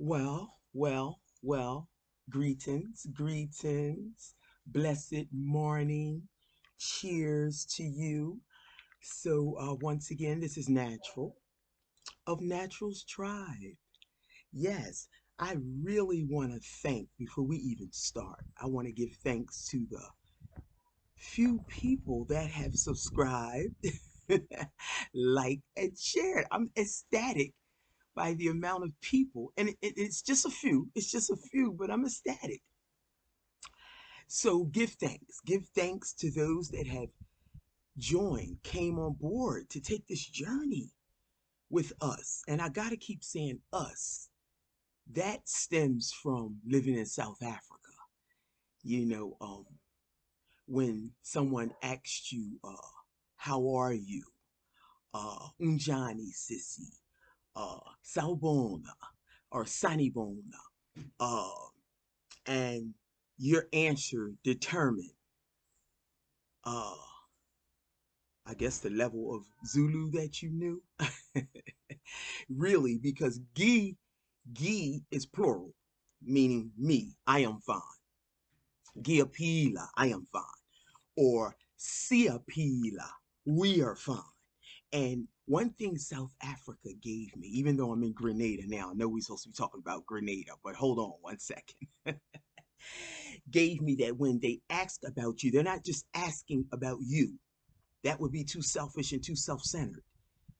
Well, greetings, greetings, blessed morning, cheers to you. Once again, this is Natural of Natural's Tribe. Yes, I really want to thank, before we even start, I want to give thanks to the few people that have subscribed, liked, and shared. I'm ecstatic by the amount of people, and it's just a few. It's just a few, but I'm ecstatic. So give thanks. Give thanks to those that have joined, came on board to take this journey with us. And I got to keep saying us. That stems from living in South Africa. You know, when someone asks you, how are you? Unjani sissy, Sawbona, or Sanibona. Uh, and your answer determined, uh, I guess, the level of Zulu that you knew. Really, because gi is plural, meaning me, I am fine. Giapila, I am fine. Or siapila, we are fine. And one thing South Africa gave me, even though I'm in Grenada now, I know we're supposed to be talking about Grenada, but hold on one second. Gave me that when they ask about you, they're not just asking about you. That would be too selfish and too self-centered.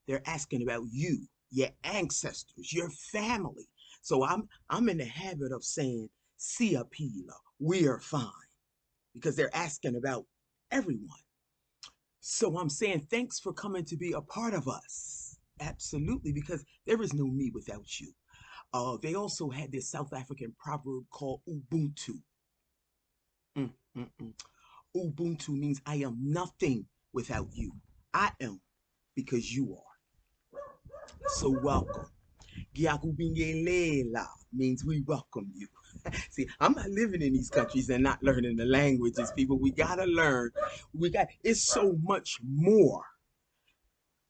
They're asking about you, your ancestors, your family. So I'm in the habit of saying siapila, we are fine, because they're asking about everyone. So I'm saying thanks for coming to be a part of us. Absolutely, because there is no me without you. They also had this South African proverb called Ubuntu. Mm, mm, mm. Ubuntu means I am nothing without you. I am because you are. So welcome. Giakubingelela means we welcome you. See, I'm not living in these countries and not learning the languages, people. We gotta learn. It's so much more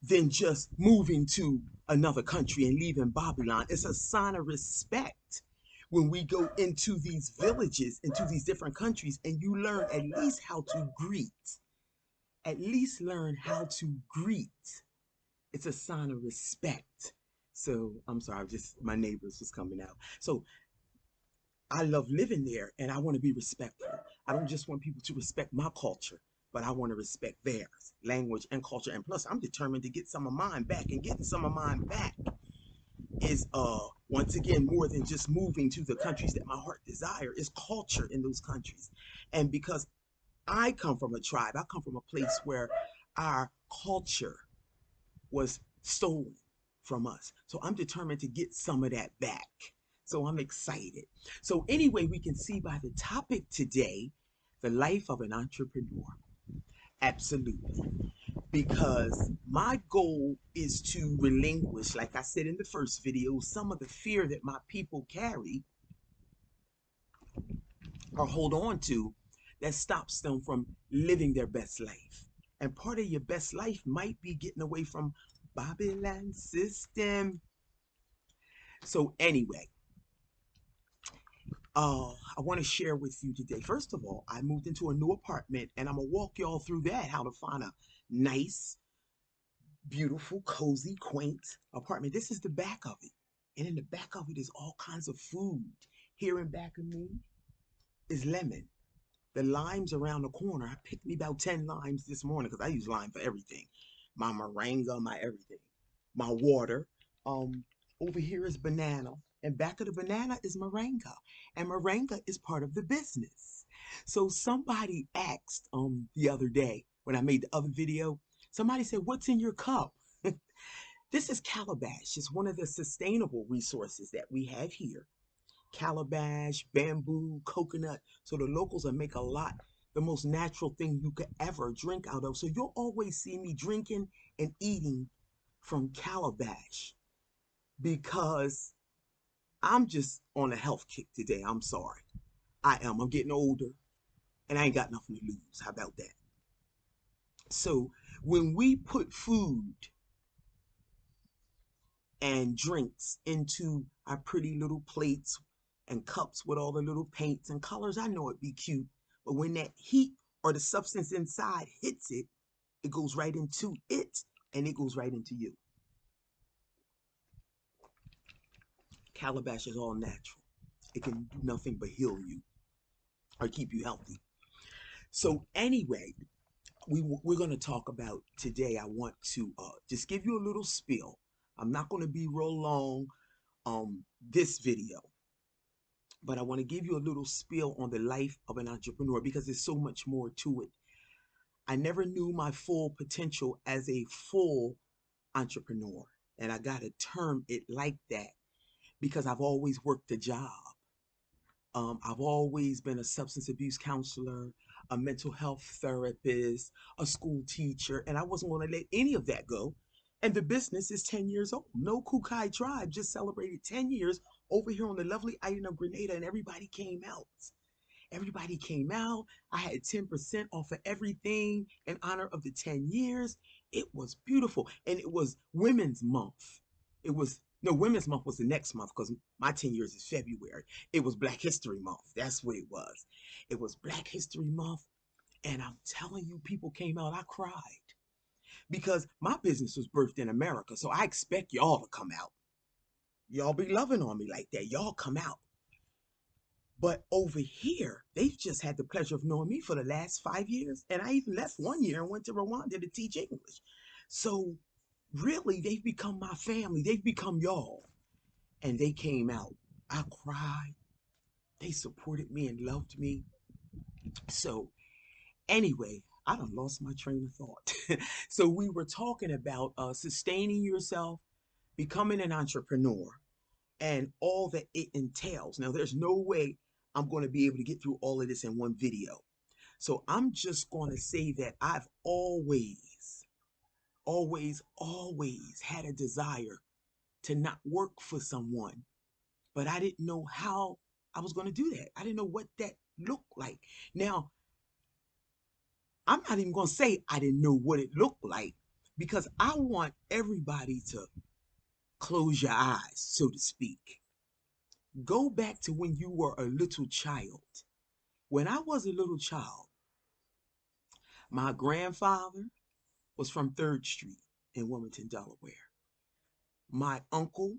than just moving to another country and leaving Babylon. It's a sign of respect when we go into these villages, into these different countries, and you learn at least how to greet. At least learn how to greet. It's a sign of respect. So I'm sorry, my neighbors was coming out. So I love living there and I want to be respectful. I don't just want people to respect my culture, but I want to respect theirs, language and culture. And plus, I'm determined to get some of mine back. And getting some of mine back is once again more than just moving to the countries that my heart desire. Is culture in those countries. And because I come from a tribe, I come from a place where our culture was stolen from us. So I'm determined to get some of that back. So I'm excited. So, anyway, we can see by the topic today, the life of an entrepreneur. Absolutely. Because my goal is to relinquish, like I said in the first video, some of the fear that my people carry or hold on to that stops them from living their best life. And part of your best life might be getting away from Babylon system. So anyway, I want to share with you today. First of all, I moved into a new apartment and I'm gonna walk y'all through that, how to find a nice, beautiful, cozy, quaint apartment. This is the back of it. And in the back of it is all kinds of food. Here in back of me is lemon. The limes around the corner. I picked me about 10 limes this morning because I use lime for everything. My moringa, my everything. My water. Um, Over here is banana. And back of the banana is moringa. And moringa is part of the business. So somebody asked the other day when I made the other video, somebody said, "What's in your cup?" This is calabash. It's one of the sustainable resources that we have here. Calabash, bamboo, coconut. So the locals will make a lot, the most natural thing you could ever drink out of. So you'll always see me drinking and eating from calabash because I'm just on a health kick today. I'm sorry. I am. I'm getting older and I ain't got nothing to lose. How about that? So when we put food and drinks into our pretty little plates and cups with all the little paints and colors. I know it'd be cute, but when that heat or the substance inside hits it, it goes right into it and it goes right into you. Calabash is all natural. It can do nothing but heal you or keep you healthy. So anyway, we're going to talk about today. I want to just give you a little spiel. I'm not going to be real long this video, but I want to give you a little spiel on the life of an entrepreneur because there's so much more to it. I never knew my full potential as a full entrepreneur, and I got to term it like that because I've always worked a job. I've always been a substance abuse counselor, a mental health therapist, a school teacher, and I wasn't going to let any of that go. And the business is 10 years old. No Kukai Tribe just celebrated 10 years over here on the lovely island of Grenada, and everybody came out. Everybody came out. I had 10% off of everything in honor of the 10 years. It was beautiful. And it was Women's Month. It was, no, Women's Month was the next month because my 10 years is February. It was Black History Month. That's what it was. It was Black History Month. And I'm telling you, people came out. I cried because my business was birthed in America. So I expect y'all to come out. Y'all be loving on me like that. Y'all come out. But over here, they've just had the pleasure of knowing me for the last 5 years. And I even left 1 year and went to Rwanda to teach English. So really, they've become my family. They've become y'all. And they came out. I cried. They supported me and loved me. So anyway, I done lost my train of thought. So we were talking about sustaining yourself, becoming an entrepreneur, and all that it entails. Now, there's no way I'm going to be able to get through all of this in one video. So I'm just going to say that I've always had a desire to not work for someone, but I didn't know how I was going to do that. I didn't know what that looked like. Now, I'm not even going to say I didn't know what it looked like because I want everybody to close your eyes, so to speak. Go back to when you were a little child. When I was a little child, my grandfather was from 3rd Street in Wilmington, Delaware. My uncle,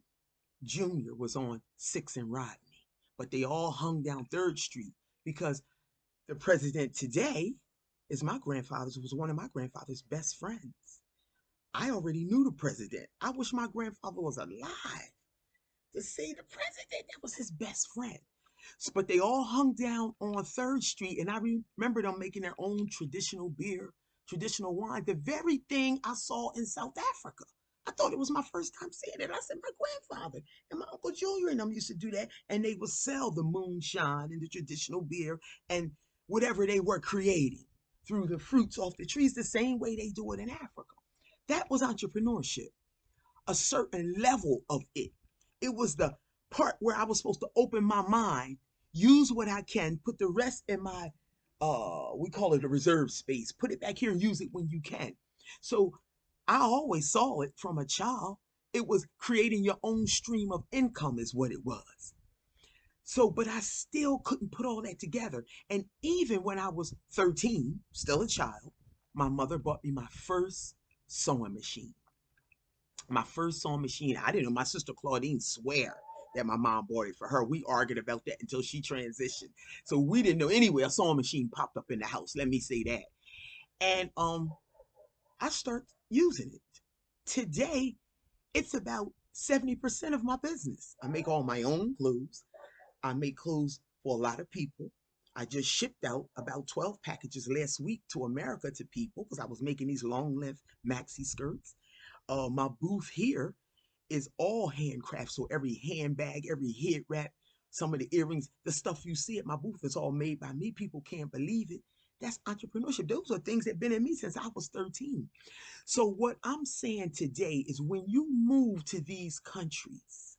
Junior, was on 6th and Rodney, but they all hung down 3rd Street because the president today is my grandfather's, was one of my grandfather's best friends. I already knew the president. I wish my grandfather was alive to see the president. That was his best friend. But they all hung down on 3rd Street, and I remember them making their own traditional beer, traditional wine, the very thing I saw in South Africa. I thought it was my first time seeing it. I said, my grandfather and my Uncle Junior and them used to do that, and they would sell the moonshine and the traditional beer and whatever they were creating through the fruits off the trees, the same way they do it in Africa. That was entrepreneurship, a certain level of it. It was the part where I was supposed to open my mind, use what I can, put the rest in my we call it a reserve space. Put it back here and use it when you can. So I always saw it from a child. It was creating your own stream of income is what it was. So, but I still couldn't put all that together. And even when I was 13, still a child, my mother bought me my first sewing machine. My first sewing machine. I didn't know. My sister Claudine swear that my mom bought it for her. We argued about that until she transitioned. So we didn't know. Anyway, a sewing machine popped up in the house. Let me say that. And I start using it. Today, it's about 70% of my business. I make all my own clothes. I make clothes for a lot of people. I just shipped out about 12 packages last week to America to people because I was making these long length maxi skirts. My booth here is all handcraft. So every handbag, every head wrap, some of the earrings, the stuff you see at my booth is all made by me. People can't believe it. That's entrepreneurship. Those are things that have been in me since I was 13. So what I'm saying today is when you move to these countries,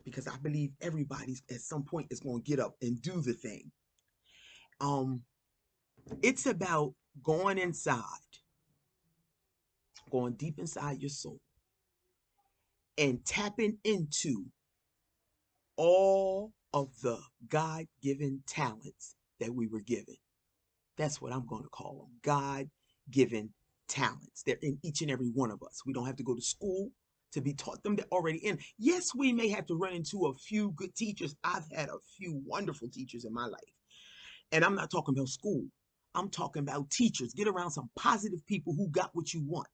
because I believe everybody's at some point is going to get up and do the thing. It's about going inside, going deep inside your soul and tapping into all of the God given talents that we were given. That's what I'm going to call them, God given talents. They're in each and every one of us. We don't have to go to school to be taught them. They're already in. Yes, we may have to run into a few good teachers. I've had a few wonderful teachers in my life. And I'm not talking about school. I'm talking about teachers. Get around some positive people who got what you want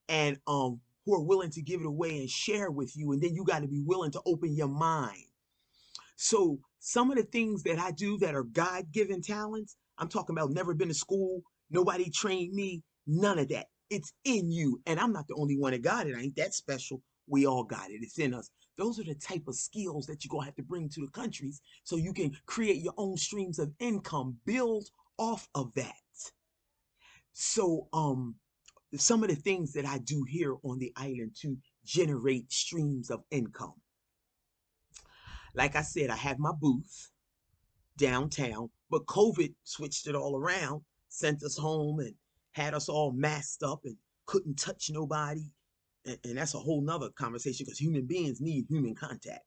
and who are willing to give it away and share with you. And then you got to be willing to open your mind. So some of the things that I do that are God-given talents, I'm talking about never been to school, nobody trained me, none of that. It's in you. And I'm not the only one that got it. I ain't that special. We all got it. It's in us. Those are the type of skills that you're going to have to bring to the countries so you can create your own streams of income, build off of that. So some of the things that I do here on the island to generate streams of income. Like I said, I have my booth downtown, but COVID switched it all around, sent us home and had us all masked up and couldn't touch nobody. And that's a whole nother conversation because human beings need human contact.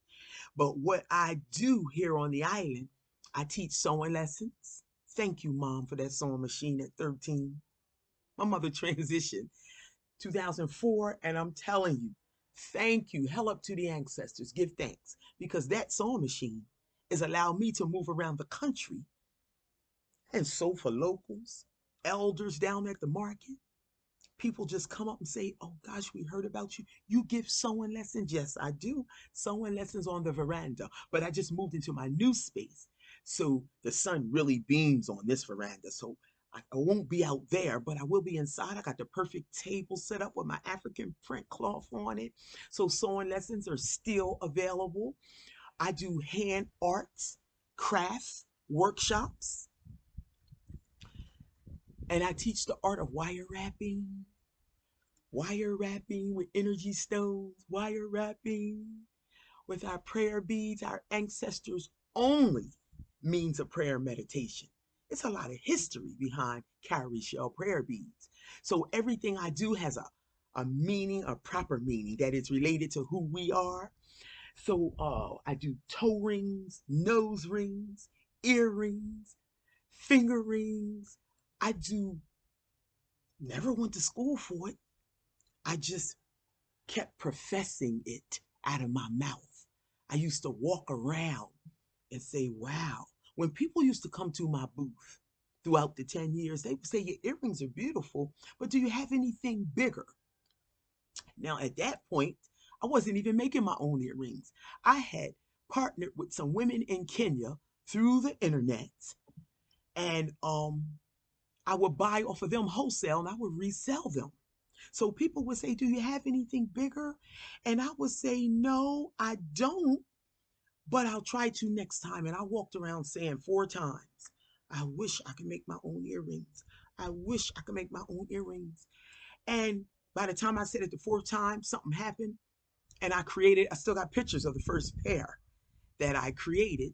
But what I do here on the island, I teach sewing lessons. Thank you, Mom, for that sewing machine at 13. My mother transitioned 2004, and I'm telling you, thank you. Hell up to the ancestors. Give thanks because that sewing machine is allowed me to move around the country and sew for locals, elders down at the market. People just come up and say, "Oh gosh, we heard about you. You give sewing lessons?" Yes, I do. Sewing lessons on the veranda, but I just moved into my new space. So the sun really beams on this veranda. So I won't be out there, but I will be inside. I got the perfect table set up with my African print cloth on it. So sewing lessons are still available. I do hand arts, crafts, workshops, and I teach the art of wire wrapping with energy stones, wire wrapping with our prayer beads, our ancestors' only means of prayer and meditation. It's a lot of history behind cowrie shell prayer beads. So everything I do has a meaning, a proper meaning that is related to who we are. So I do toe rings, nose rings, earrings, finger rings. I do, never went to school for it. I just kept professing it out of my mouth. I used to walk around and say, wow. When people used to come to my booth throughout the 10 years, they would say, your earrings are beautiful, but do you have anything bigger? Now, at that point, I wasn't even making my own earrings. I had partnered with some women in Kenya through the internet, and I would buy off of them wholesale and I would resell them. So people would say, do you have anything bigger? And I would say, no, I don't, but I'll try to next time. And I walked around saying 4 times, I wish I could make my own earrings. I wish I could make my own earrings. And by the time I said it the 4th time, something happened. And I still got pictures of the first pair that I created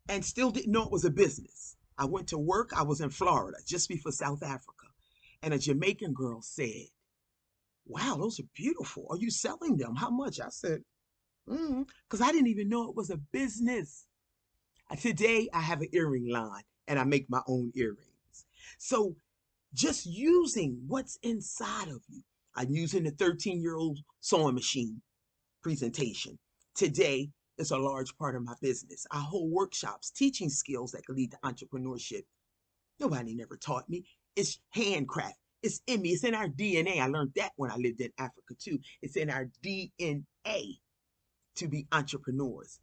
and still didn't know it was a business. I went to work. I was in Florida just before South Africa. And a Jamaican girl said, wow, those are beautiful. Are you selling them? How much? I said, because I didn't even know it was a business. Today, I have an earring line and I make my own earrings. So just using what's inside of you. I'm using the 13-year-old sewing machine presentation. Today is a large part of my business. I hold workshops teaching skills that can lead to entrepreneurship. Nobody never taught me. It's handcraft. It's in me. It's in our DNA. I learned that when I lived in Africa too. It's in our DNA to be entrepreneurs.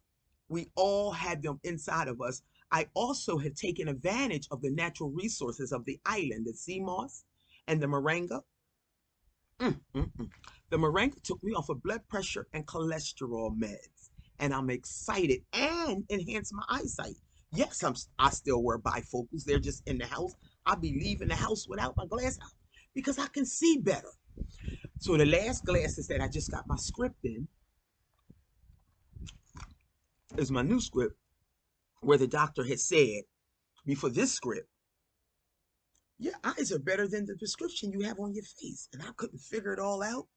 We all have them inside of us. I also have taken advantage of the natural resources of the island, the sea moss and the moringa. Mm, mm, mm. The moringa took me off of blood pressure and cholesterol meds, and I'm excited and enhanced my eyesight. Yes, I still wear bifocals. They're just in the house. I'll be leaving the house without my glasses because I can see better. So the last glasses that I just got my script in is my new script where the doctor had said before this script, your eyes are better than the prescription you have on your face. And I couldn't figure it all out.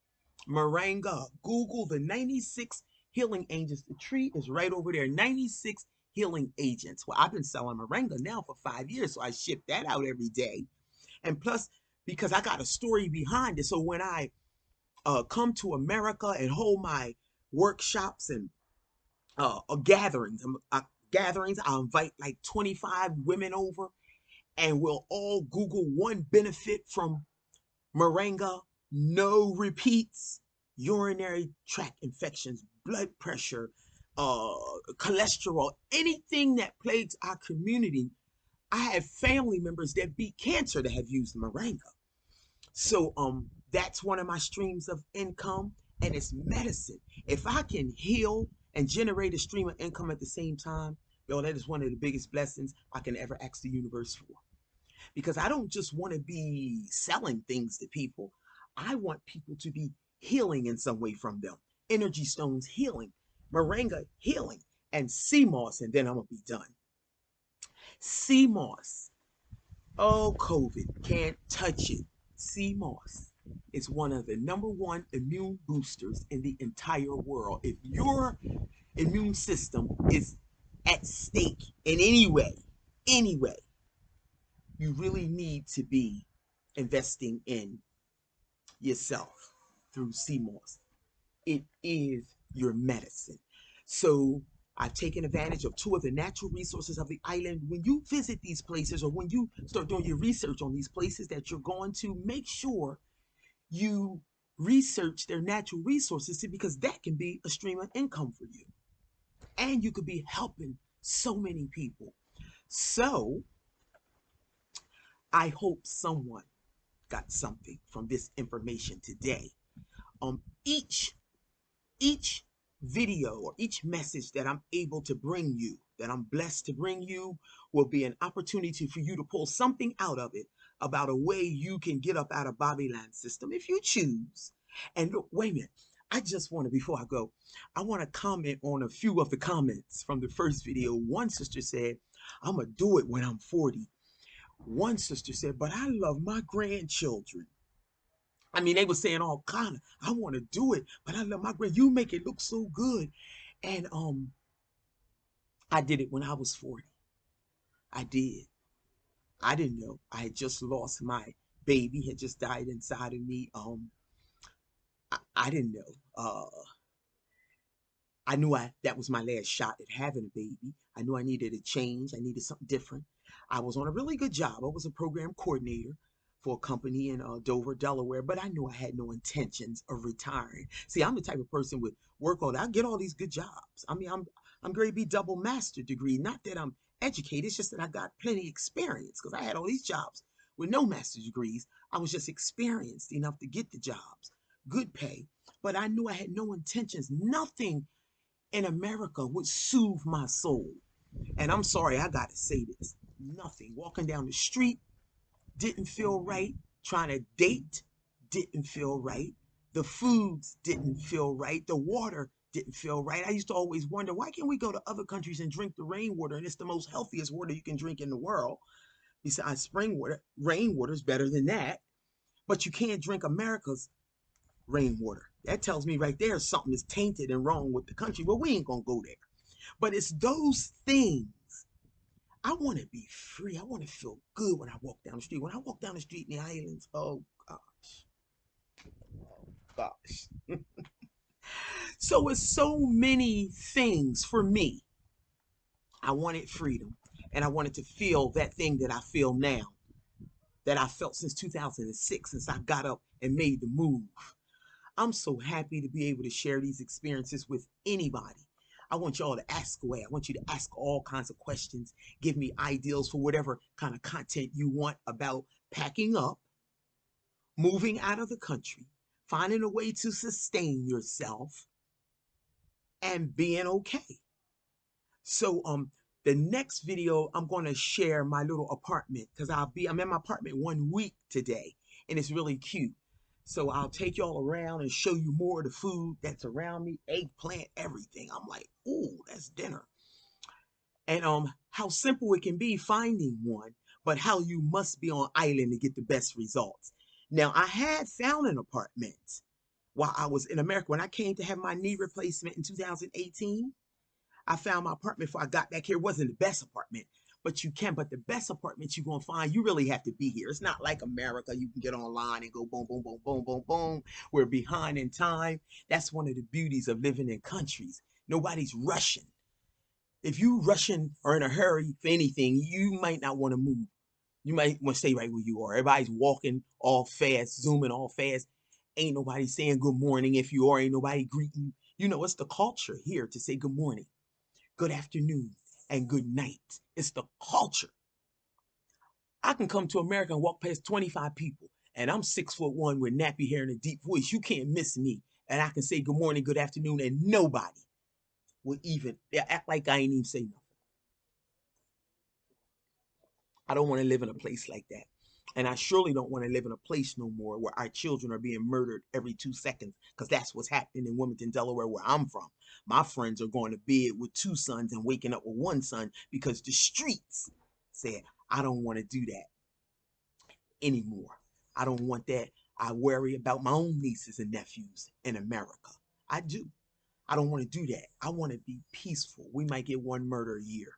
Moringa. Google the 96 healing agents. The tree is right over there. 96 healing agents. Well, I've been selling moringa now for 5 years, so I ship that out every day. And plus, because I got a story behind it, so when I come to America and hold my workshops and gatherings, I'll invite like 25 women over, and we'll all Google one benefit from moringa: no repeats, urinary tract infections, blood pressure, cholesterol, anything that plagues our community. I have family members that beat cancer that have used moringa. So that's one of my streams of income, and it's medicine. If I can heal and generate a stream of income at the same time, yo, that is one of the biggest blessings I can ever ask the universe for. Because I don't just want to be selling things to people. I want people to be healing in some way from them. Energy stones healing, moringa healing, and sea moss, and then I'm gonna be done. Sea moss. Oh, COVID can't touch it. Sea moss is one of the number one immune boosters in the entire world. If your immune system is at stake in any way, you really need to be investing in yourself through sea moss. It is your medicine. So I've taken advantage of two of the natural resources of the island. When you visit these places, or when you start doing your research on these places that you're going to, make sure you research their natural resources, because that can be a stream of income for you. And you could be helping so many people. So I hope someone got something from this information today. Each video or each message that I'm able to bring you, that I'm blessed to bring you, will be an opportunity for you to pull something out of it about a way you can get up out of Bobbyland system if you choose. And look, wait a minute. I just want to, before I go, I want to comment on a few of the comments from the first video. One sister said, I'm going to do it when I'm 40. One sister said, but I love my grandchildren. I mean, they were saying all kind of, I want to do it, but I love my grand. You make it look so good. And I did it when I was 40. I did. I didn't know. I had just lost my baby, had just died inside of me. I didn't know. I knew that was my last shot at having a baby. I knew I needed a change. I needed something different. I was on a really good job. I was a program coordinator for a company in Dover, Delaware, but I knew I had no intentions of retiring. See, I'm the type of person with work on. I get all these good jobs. I mean, I'm grade B double master degree. Not that I'm educated, it's just that I got plenty of experience, because I had all these jobs with no master's degrees. I was just experienced enough to get the jobs, good pay, but I knew I had no intentions. Nothing in America would soothe my soul. And I'm sorry, I got to say this. Nothing. Walking down the street didn't feel right. Trying to date didn't feel right. The foods didn't feel right. The water didn't feel right. I used to always wonder, why can't we go to other countries and drink the rainwater? And it's the most healthiest water you can drink in the world. Besides spring water, rainwater is better than that. But you can't drink America's rainwater. That tells me right there something is tainted and wrong with the country. Well, we ain't going to go there. But it's those things. I want to be free. I want to feel good when I walk down the street. When I walk down the street in the islands, oh gosh, oh gosh. So it's so many things for me. I wanted freedom, and I wanted to feel that thing that I feel now, that I felt since 2006, since I got up and made the move. I'm so happy to be able to share these experiences with anybody. I want y'all to ask away. I want you to ask all kinds of questions. Give me ideals for whatever kind of content you want about packing up, moving out of the country, finding a way to sustain yourself, and being okay. So the next video, I'm going to share my little apartment, because I'm in my apartment 1 week today, and it's really cute. So I'll take y'all around and show you more of the food that's around me, eggplant, everything. I'm like, ooh, that's dinner. And how simple it can be finding one, but how you must be on island to get the best results. Now, I had found an apartment while I was in America. When I came to have my knee replacement in 2018, I found my apartment before I got back here. It wasn't the best apartment, but you can. But the best apartment you're gonna find, you really have to be here. It's not like America. You can get online and go boom, boom, boom, boom, boom, boom. We're behind in time. That's one of the beauties of living in countries. Nobody's rushing. If you rushing or in a hurry for anything, you might not want to move. You might want to stay right where you are. Everybody's walking all fast, zooming all fast. Ain't nobody saying good morning. If you are, ain't nobody greeting you. You know, it's the culture here to say good morning, good afternoon, and good night. It's the culture. I can come to America and walk past 25 people, and I'm 6'1" with nappy hair and a deep voice. You can't miss me. And I can say good morning, good afternoon, and nobody will even act like I ain't even say nothing. I don't want to live in a place like that. And I surely don't want to live in a place no more where our children are being murdered every 2 seconds, because that's what's happening in Wilmington, Delaware, where I'm from. My friends are going to bed with 2 sons and waking up with 1 son because the streets said, I don't want to do that anymore. I don't want that. I worry about my own nieces and nephews in America. I do. I don't want to do that. I want to be peaceful. We might get one murder a year,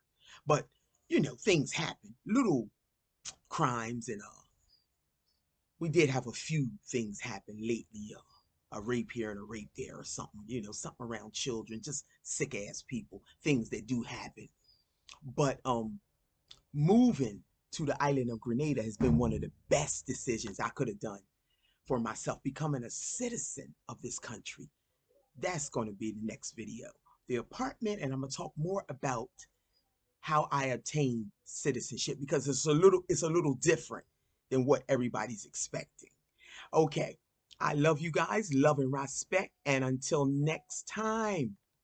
but things happen. Little crimes and we did have a few things happen lately. A rape here and a rape there or something, something around children, just sick ass people, things that do happen. But moving to the island of Grenada has been one of the best decisions I could have done for myself, becoming a citizen of this country. That's going to be the next video. The apartment, and I'm going to talk more about how I obtained citizenship, because it's a little different than what everybody's expecting. Okay, I love you guys, love and respect, and until next time,